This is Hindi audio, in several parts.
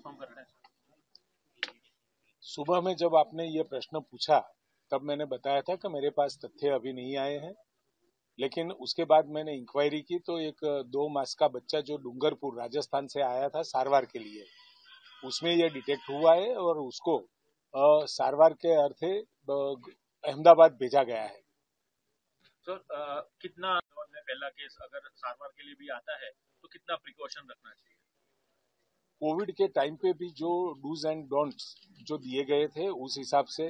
कंफर्म कर रहे हैं? सुबह में जब आपने ये प्रश्न पूछा तब मैंने बताया था कि मेरे पास तथ्य अभी नहीं आए हैं, लेकिन उसके बाद मैंने इंक्वायरी की तो एक 2 मास का बच्चा जो डूंगरपुर राजस्थान से आया था सारवार के लिए, उसमें ये डिटेक्ट हुआ है और उसको सारवार के अर्थे अहमदाबाद भेजा गया है। सर कितना पहला केस अगर सारवार के लिए भी आता है तो कितना प्रिकॉशन रखना चाहिए? कोविड के टाइम पे भी जो डूज एंड डोंट्स जो दिए गए थे उस हिसाब से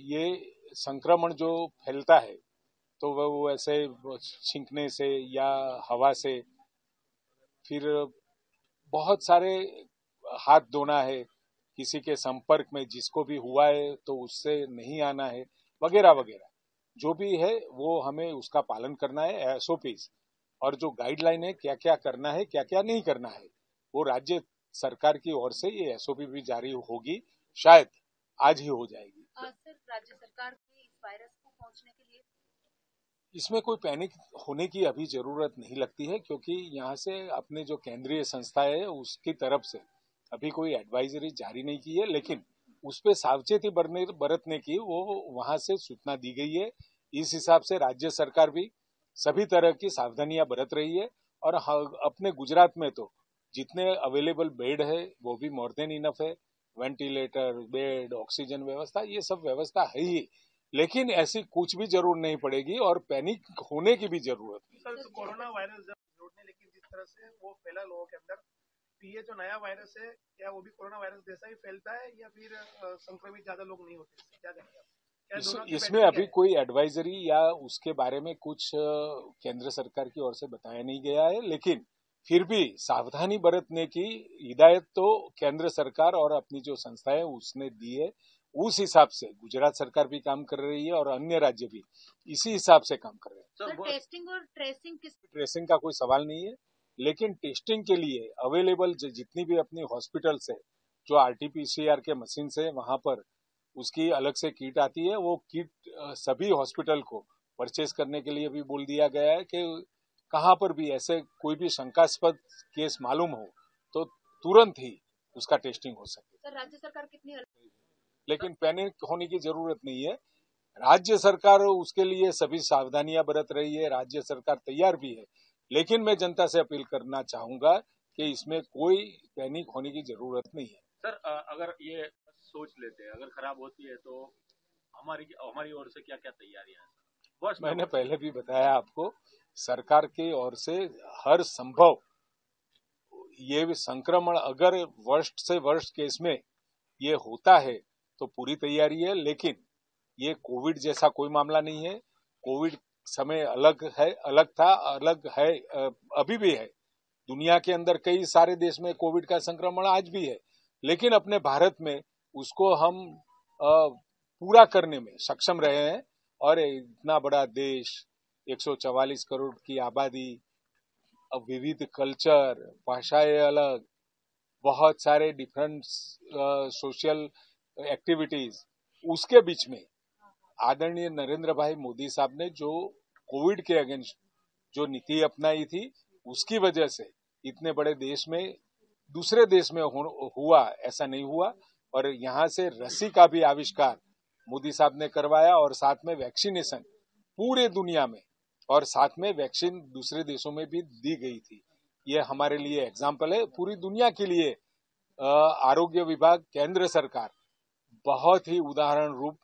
ये संक्रमण जो फैलता है तो वो ऐसे छींकने से या हवा से, फिर बहुत सारे हाथ धोना है, किसी के संपर्क में जिसको भी हुआ है तो उससे नहीं आना है, वगैरह वगैरह जो भी है वो हमें उसका पालन करना है, एसओपीज और जो गाइडलाइन है क्या क्या करना है क्या क्या नहीं करना है वो राज्य सरकार की ओर से ये एसओपी भी जारी होगी, शायद आज ही हो जाएगी। सर राज्य सरकार की इस वायरस को पहुंचने के लिए इसमें कोई पैनिक होने की अभी जरूरत नहीं लगती है, क्योंकि यहाँ से अपने जो केंद्रीय संस्था है उसकी तरफ से अभी कोई एडवाइजरी जारी नहीं की है, लेकिन उस पर सावचेती बरतने की वो वहां से सूचना दी गई है। इस हिसाब से राज्य सरकार भी सभी तरह की सावधानियां बरत रही है और अपने गुजरात में तो जितने अवेलेबल बेड है वो भी मोर देन इनफ है, वेंटिलेटर, बेड, ऑक्सीजन व्यवस्था, ये सब व्यवस्था है ही, लेकिन ऐसी कुछ भी जरूर नहीं पड़ेगी और पैनिक होने की भी जरूरत नहीं। सर तो कोरोना वायरस जब जोड़ने, लेकिन जिस तरह से वो फैला लोगों के अंदर, तो ये जो नया वायरस है क्या वो भी कोरोना वायरस जैसा ही फैलता है या फिर संक्रमित ज्यादा लोग नहीं होते? क्या कहेंगे आप? इसमें अभी कोई एडवाइजरी या उसके बारे में कुछ केंद्र सरकार की ओर से बताया नहीं गया है, लेकिन फिर भी सावधानी बरतने की हिदायत तो केंद्र सरकार और अपनी जो संस्था है उसने दी है। उस हिसाब से गुजरात सरकार भी काम कर रही है और अन्य राज्य भी इसी हिसाब से काम कर रहे हैं। सर टेस्टिंग और ट्रेसिंग का कोई सवाल नहीं है, लेकिन टेस्टिंग के लिए अवेलेबल जितनी भी अपनी हॉस्पिटल्स है, जो आरटीपीसीआर के मशीन है वहां पर उसकी अलग से किट आती है, वो किट सभी हॉस्पिटल को परचेज करने के लिए भी बोल दिया गया है कि कहां पर भी ऐसे कोई भी शंकास्पद केस मालूम हो तो तुरंत ही उसका टेस्टिंग हो सके। सर राज्य सरकार कितनी, लेकिन पैनिक होने की जरूरत नहीं है, राज्य सरकार उसके लिए सभी सावधानियां बरत रही है, राज्य सरकार तैयार भी है, लेकिन मैं जनता से अपील करना चाहूंगा कि इसमें कोई पैनिक होने की जरूरत नहीं है। सर अगर ये सोच लेते हैं अगर खराब होती है तो हमारी ओर से क्या क्या तैयारियां हैं? मैंने पहले भी बताया आपको, सरकार की ओर से हर संभव, ये संक्रमण अगर वर्स्ट से वर्स्ट केस में ये होता है तो पूरी तैयारी है, लेकिन ये कोविड जैसा कोई मामला नहीं है। कोविड समय अलग है, अलग था, अलग है, अभी भी है। दुनिया के अंदर कई सारे देश में कोविड का संक्रमण आज भी है, लेकिन अपने भारत में उसको हम पूरा करने में सक्षम रहे हैं और इतना बड़ा देश, 144 करोड़ की आबादी, विविध कल्चर, भाषाएं अलग, बहुत सारे डिफरेंट सोशल एक्टिविटीज, उसके बीच में आदरणीय नरेंद्र भाई मोदी साहब ने जो कोविड के अगेंस्ट जो नीति अपनाई थी, उसकी वजह से इतने बड़े देश में दूसरे देश में हुआ ऐसा नहीं हुआ, और यहाँ से रसी का भी आविष्कार मोदी साहब ने करवाया और साथ में वैक्सीनेशन पूरे दुनिया में, और साथ में वैक्सीन दूसरे देशों में भी दी गई थी। ये हमारे लिए एग्जाम्पल है, पूरी दुनिया के लिए आरोग्य विभाग, केंद्र सरकार बहुत ही उदाहरण रूप